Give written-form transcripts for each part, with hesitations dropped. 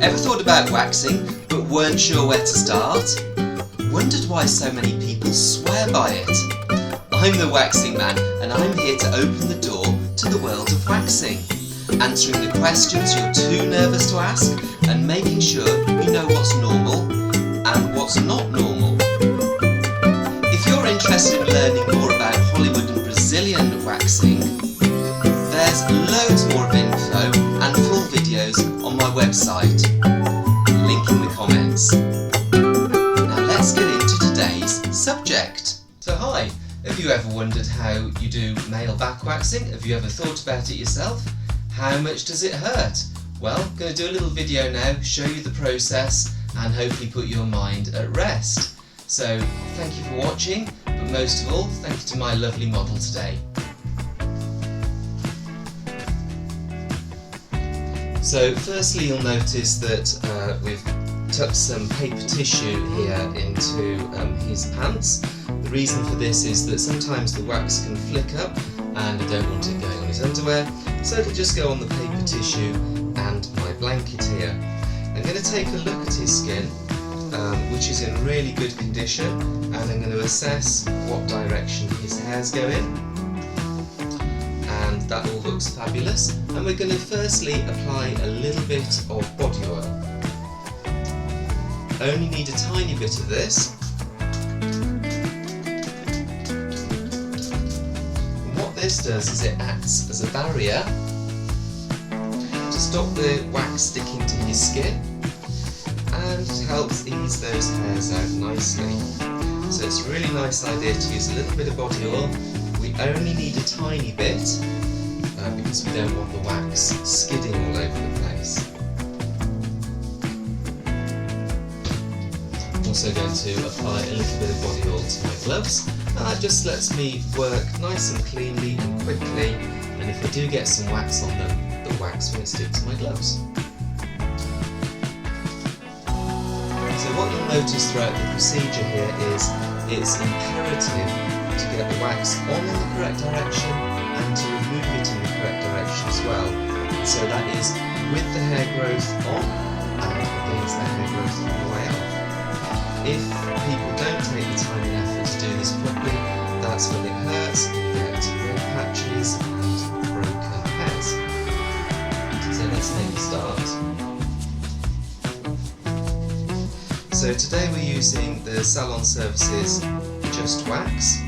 Ever thought about waxing but weren't sure where to start? Wondered why so many people swear by it? I'm the Waxing Man and I'm here to open the door to the world of waxing, answering the questions you're too nervous to ask and making sure you know what's normal and what's not normal. If you're interested in learning more about Hollywood and Brazilian waxing, there's loads more of info and full videos on my website. Link in the comments. Now let's get into today's subject. So hi, have you ever wondered how you do male back waxing? Have you ever thought about it yourself? How much does it hurt? Well, I'm going to do a little video now, show you the process and hopefully put your mind at rest. So thank you for watching, but most of all, thank you to my lovely model today. So firstly you'll notice that we've tucked some paper tissue here into his pants. The reason for this is that sometimes the wax can flick up and I don't want it going on his underwear, so it'll just go on the paper tissue and my blanket here. I'm going to take a look at his skin, which is in really good condition, and I'm going to assess what direction his hair's going. And that all looks fabulous, and we're going to firstly apply a little bit of body oil. Only need a tiny bit of this. And what this does is it acts as a barrier to stop the wax sticking to his skin and helps ease those hairs out nicely. So it's a really nice idea to use a little bit of body oil. We only need a tiny bit because we don't want the wax skidding all over the place. I'm also going to apply a little bit of body oil to my gloves, and that just lets me work nice and cleanly and quickly, and if I do get some wax on them, the wax won't stick to my gloves. So what you'll notice throughout the procedure here is it's imperative to get the wax on in the correct direction and to remove it in the correct direction as well. So that is with the hair growth on and against the hair growth on the way off. If people don't take the time and effort to do this properly, that's when it hurts, you get red patches and broken hairs. So let's make a start. So today we're using the Salon Services Just Wax.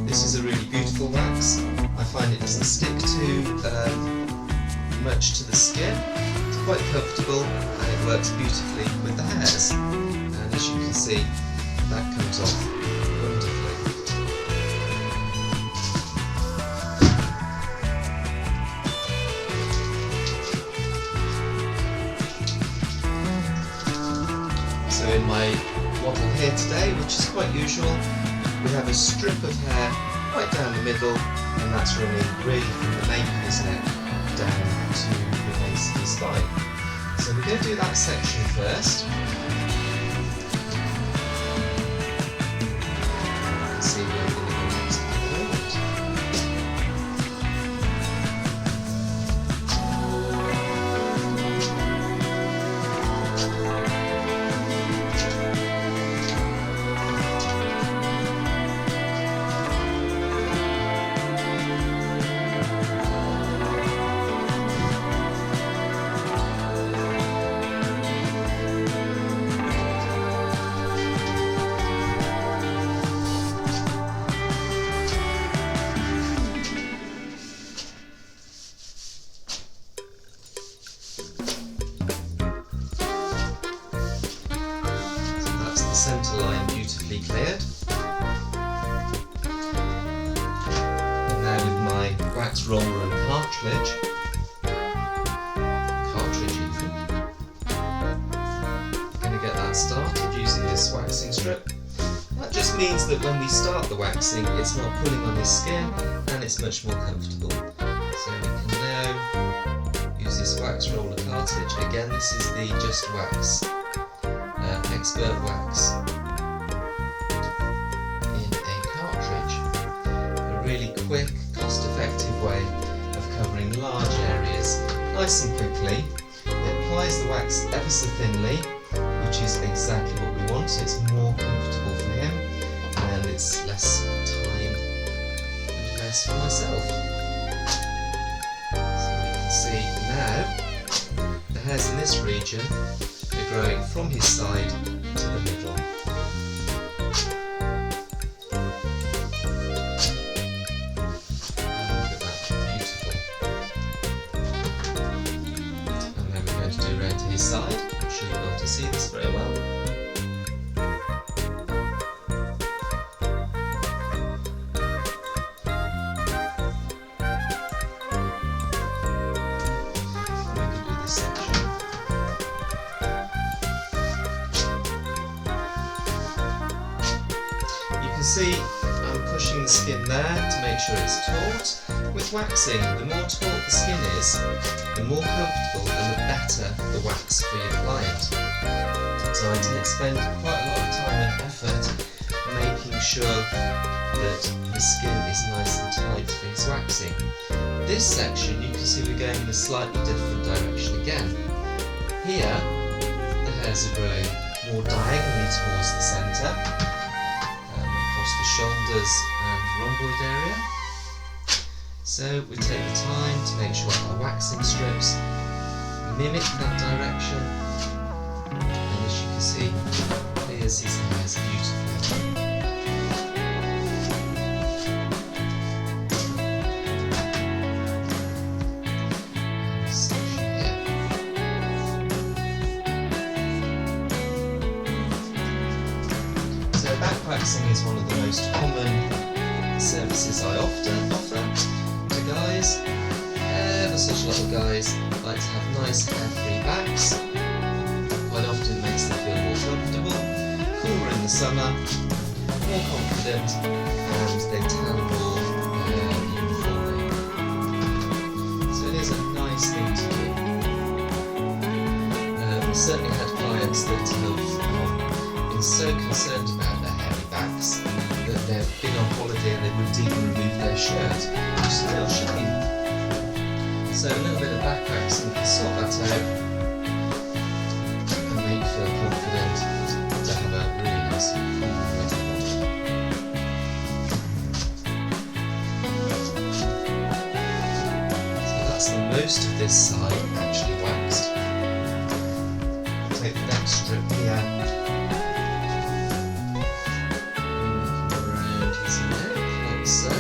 This is a really beautiful wax. I find it doesn't stick too much to the skin. It's quite comfortable and it works beautifully with the hairs. And as you can see, that comes off wonderfully. So in my model here today, which is quite usual, we have a strip of hair right down the middle, and that's running really from the nape of his neck down to the base of his spine. So we're going to do that section first. Let's see where we're going to go next in a moment. Centre line beautifully cleared. And now with my wax roller and cartridge even, I'm going to get that started using this waxing strip. That just means that when we start the waxing, it's not pulling on his skin and it's much more comfortable. So we can now use this wax roller cartridge. Again, this is the Just Wax Expert Wax in a cartridge. A really quick, cost-effective way of covering large areas nice and quickly. It applies the wax ever so thinly, which is exactly what we want, so it's more comfortable for him and it's less time and less for myself. So we can see now the hairs in this region are growing from his side to the middle. Side. I'm sure you'll be able to see this very well. We can do this section. You can see I'm pushing the skin there to make sure it's taut. With waxing, the more taut the skin is, the more comfortable and the better the wax for your client. So I did spend quite a lot of time and effort making sure that his skin is nice and tight for his waxing. This section you can see we're going in a slightly different direction again. Here the hairs are growing more diagonally towards the centre, across the shoulders and rhomboid area. So we take the time to make sure our waxing strips mimic that direction, and as you can see, clears his hairs beautifully. This section here. So back waxing is one of the most common services I often offer to guys. Ever such a lot of guys like to have nice hair-free backs. Quite often it makes them feel more comfortable, cooler in the summer, more confident, and they tan more uniformly. So it is a nice thing to do. I've certainly had clients that have been so concerned about their hairy backs that they've been on holiday and they wouldn't even remove their shirt, which is a real shame. So a little bit of back waxing can sort that out and make you feel confident to have a really nice So that's the most of this side actually waxed. Take the next strip here, around his neck, like so.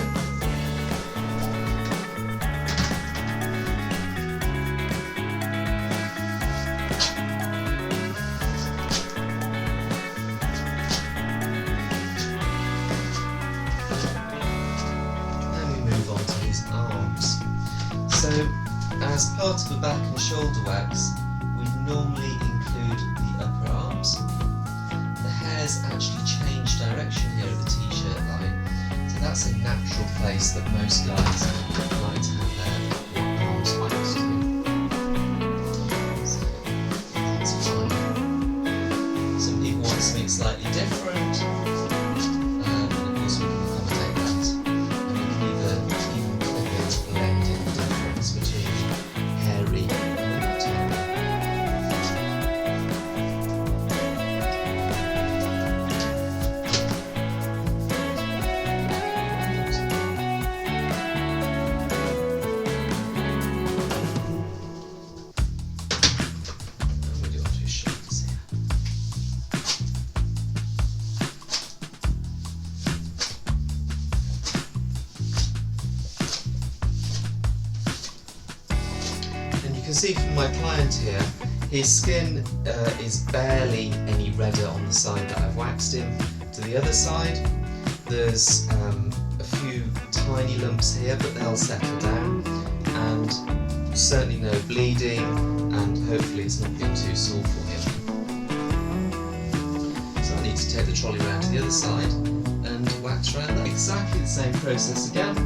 So, as part of a back and shoulder wax, we normally include the upper arms. The hairs actually change direction here at the t-shirt line, so that's a natural place that most guys like to have their arms waxed to. So, that's fine. Some people want something slightly different, and of course we can accommodate that. And we can either even clip it to blend in the difference between hairy and not hairy. And we do onto his shoulders here. And you can see from my client here, his skin is barely any redder on the side that I've waxed him to the other side. There's a few tiny lumps here, but they'll settle down, and certainly no bleeding, and hopefully it's not been too sore for him. So I need to take the trolley round to the other side and wax around that. Exactly the same process again.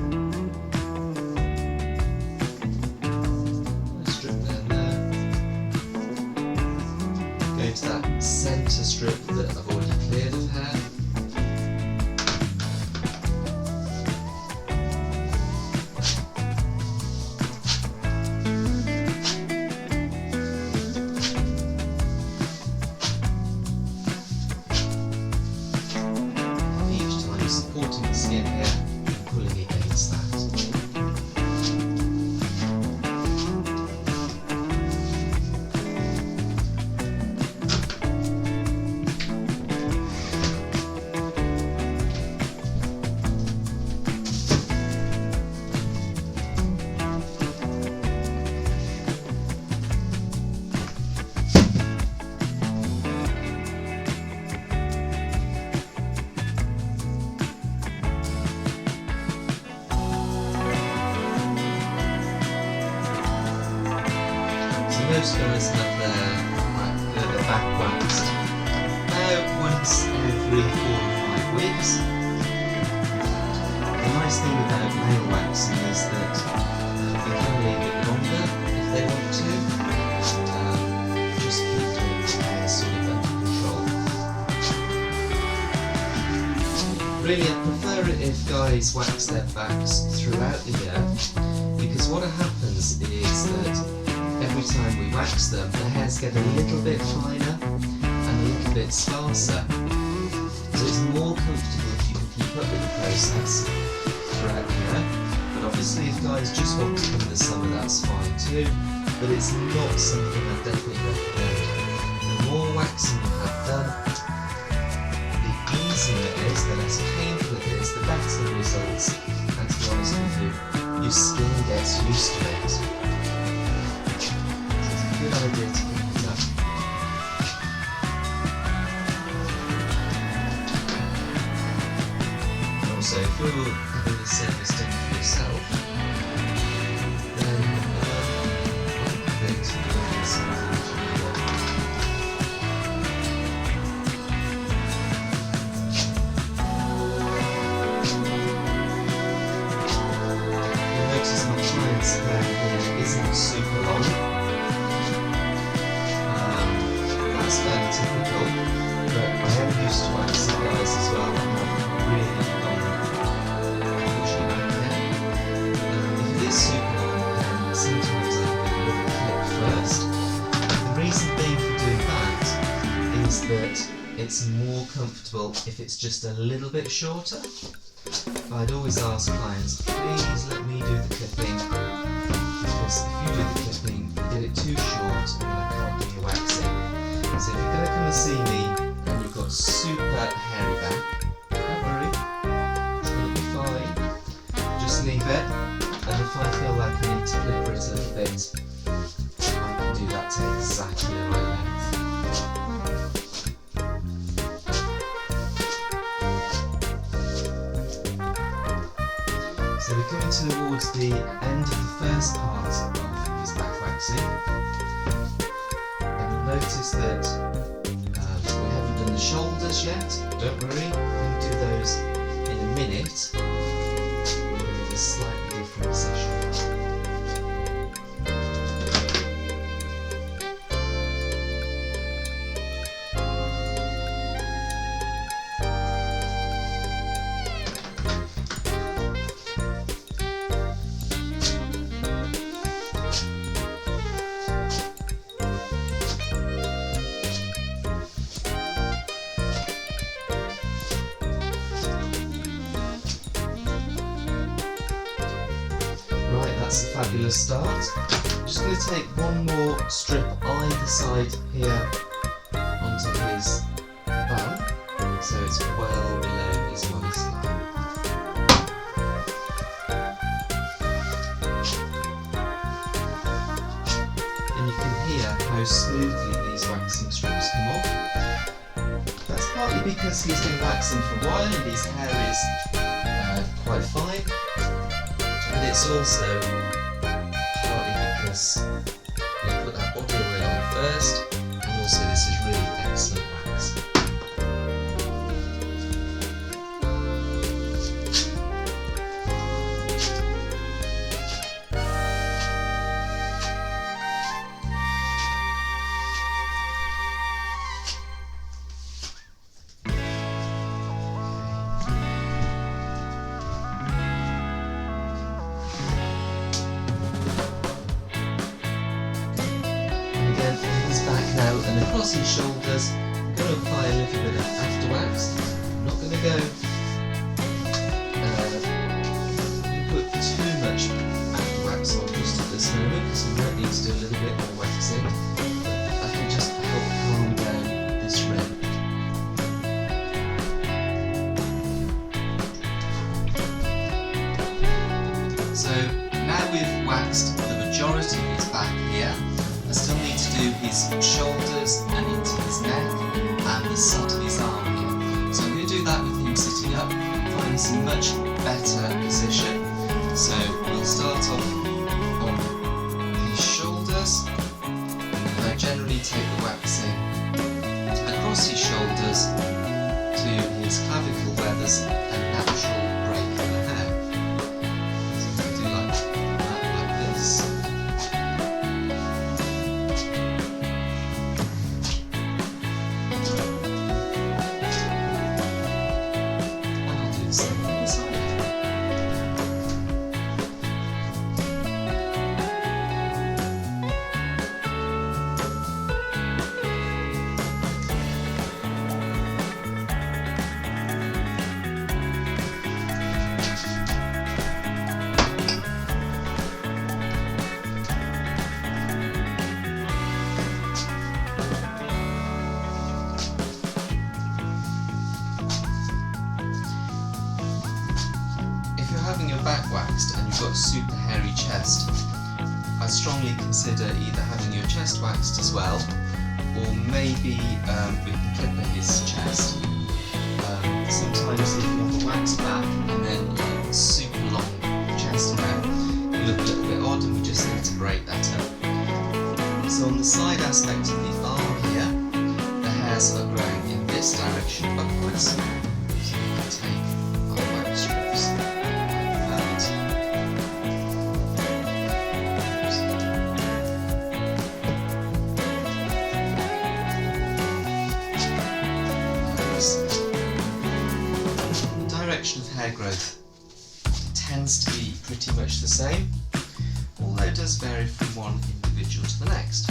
To that centre strip that I've already cleared of hair. most guys have their back waxed about once every 4 or 5 weeks. The nice thing about male waxing is that they can leave it longer if they want to. Just keep the hair sort of under control. Really, I prefer it if guys wax their backs throughout the year, because what happens is that every time we wax them, the hairs get a little bit finer and a little bit sparser. So it's more comfortable if you can keep up with the process throughout the year. But obviously if guys just want to come in the summer, that's fine too. But it's not something I definitely recommend. The more waxing you have done, the easier it is, the less painful it is, the better the results. And to be honest with you, your skin gets used to it. Good idea to keep it up. And also, if you're having the service done for yourself, then I think you'll get something you want. You'll notice my client's hair here isn't super long. That's fairly typical, but I am used to waxing guys as well that have really long, bushy back hair. If it is super long, then sometimes I give it a little clip first. The reason being for doing that is that it's more comfortable if it's just a little bit shorter. I'd always ask clients, please let me do the clipping, because if you do the clipping, you get it too short and I can't do your waxing. So if you're going to come and see me and you've got super hairy back, don't worry, it's going to be fine. Just leave it, and if I feel like I need to clipper it a little bit, I can do that to exactly the right length. So we're coming towards the end of the first part of his back waxing. Notice that we haven't done the shoulders yet. Don't worry, we'll do those in a minute. We're going to do a slightly different session. That's a fabulous start. I'm just going to take one more strip either side here onto his bum, so it's well below his waistline. And you can hear how smoothly these waxing strips come off. That's partly because he's been waxing for a while and his hair is quite fine. And it's also partly because we put that body oil on first, and also this is really excellent wax. Back now and across his shoulders, I'm going to apply a little bit of after wax. I'm not going to go put too much after wax on just at this moment, because we might need to do a little bit more waxing. That can just help calm down this red. So now we've waxed the majority of his back here. I still need to do his shoulders and into his neck and the side of his arm here. So I'm going to do that with him sitting up, find some much better position. So we'll start off on his shoulders. take the waxing across his shoulders to his clavicle where there's a natural break in the hair. So you can do like that, like this. And I'll do the same on this side. Having your back waxed and you've got a super hairy chest, I strongly consider either having your chest waxed as well, or maybe we can clip at his chest. Sometimes if you have a waxed back and then like super long chest hair, you look a little bit odd, and we just need to break that up. So on the side aspect of the arm here, the hairs are growing in this direction upwards. So we can take our wax strips. The direction of hair growth tends to be pretty much the same, although it does vary from one individual to the next.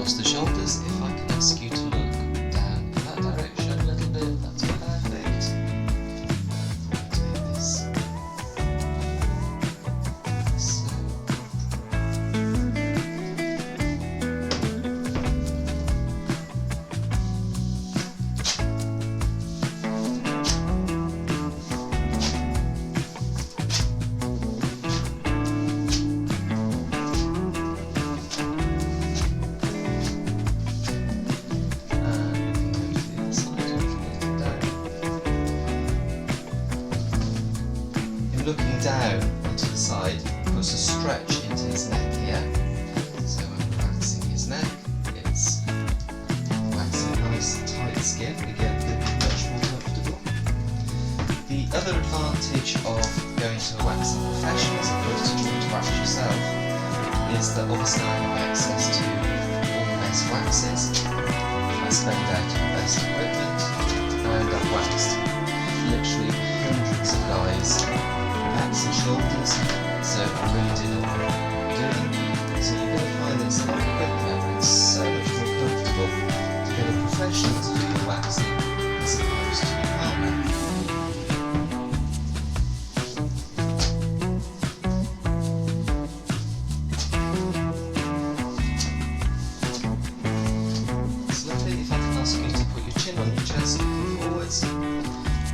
The shoulders, if I can ask you to look down in that direction a little bit, that's perfect. Do this. So. Looking down into the side, puts a stretch into his neck here. So when we're waxing his neck, it's waxing nice tight skin, again much more comfortable. The other advantage of going to a waxing professional as opposed to trying to wax yourself is that obviously I have access to all the best waxes. I spend out on the best equipment, and I've waxed literally hundreds of guys. Backs and shoulders, so I really do know what I'm doing. So you're going to find it's a lot quicker and it's so much more comfortable to get a professional to do your waxing as opposed to your partner. It's lovely if I can ask you to put your chin on your chest looking forwards.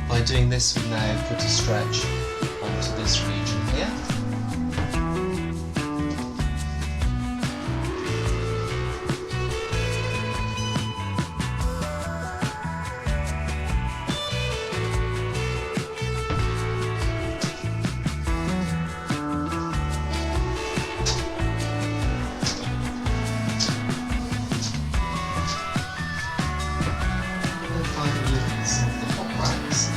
By doing this, we now put a stretch onto this region here. And finally, some of the hot wax.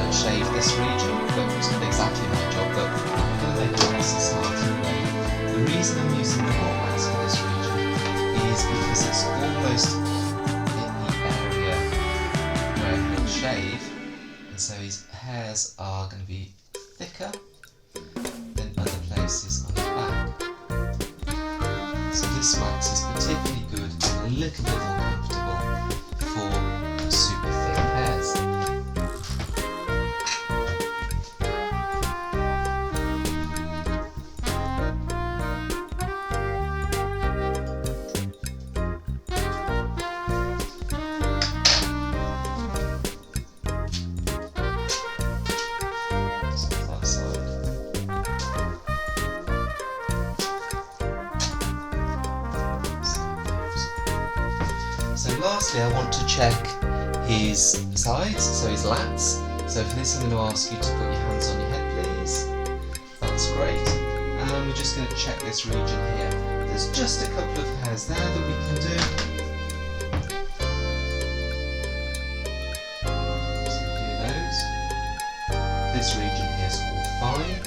shave this region, but it's not exactly my job, but I'm going to make a nice and smart anyway. The reason I'm using the hot wax for this region is because it's almost in the area where he'll shave, and so his hairs are going to be thicker than other places on the back. So this wax is particularly good and a little bit more comfortable for super thick hairs. So lastly, I want to check his sides, so his lats. So for this I'm going to ask you to put your hands on your head, please. That's great. And we're just going to check this region here. There's just a couple of hairs there that we can do. So do those. This region here is all fine.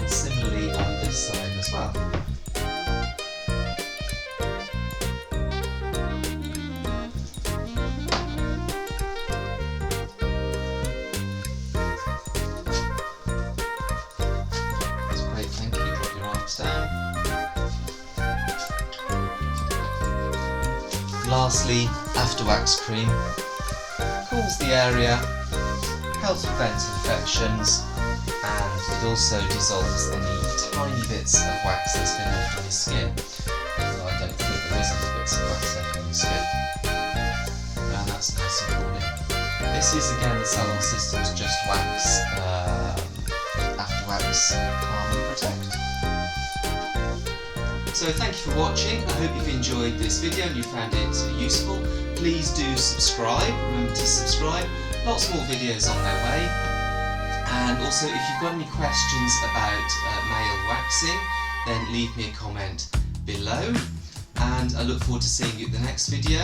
Similarly on this side as well. That's great, thank you. Drop your arms down. Lastly, after wax cream cools the area, helps prevent infections, and it also dissolves any tiny bits of wax that's been left on your skin. Although I don't think there is any bits of wax left on your skin. And that's nice and cooling. This is again the Salon Systems Just Wax After Wax Calm and Protect. So thank you for watching. I hope you've enjoyed this video and you found it useful. Please do subscribe. Remember to subscribe. Lots more videos on their way. And also, if you've got any questions about male waxing, then leave me a comment below. And I look forward to seeing you at the next video.